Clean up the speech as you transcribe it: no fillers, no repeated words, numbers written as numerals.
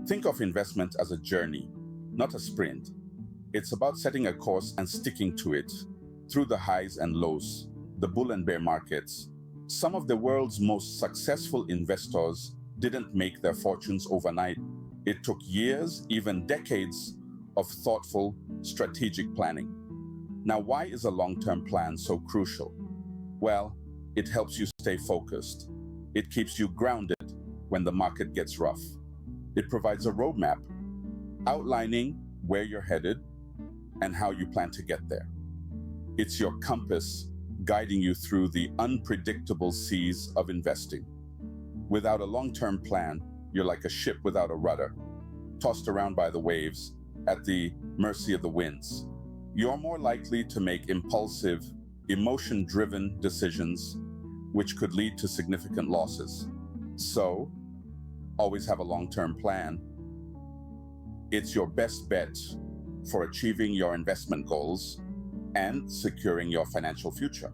Think of investment as a journey, not a sprint. It's about setting a course and sticking to it through the highs and lows, the bull and bear markets. Some of the world's most successful investors didn't make their fortunes overnight. It took years, even decades, of thoughtful, strategic planning. Now, why is a long term plan so crucial? Well, it helps you stay focused. It keeps you grounded when the market gets rough. It provides a roadmap outlining where you're headed and how you plan to get there. It's your compass guiding you through the unpredictable seas of investing. Without a long term plan, you're like a ship without a rudder, tossed around by the waves at the mercy of the winds. You're more likely to make impulsive, emotion driven decisions, which could lead to significant losses. So, always have a long term plan. It's your best bet for achieving your investment goals and securing your financial future.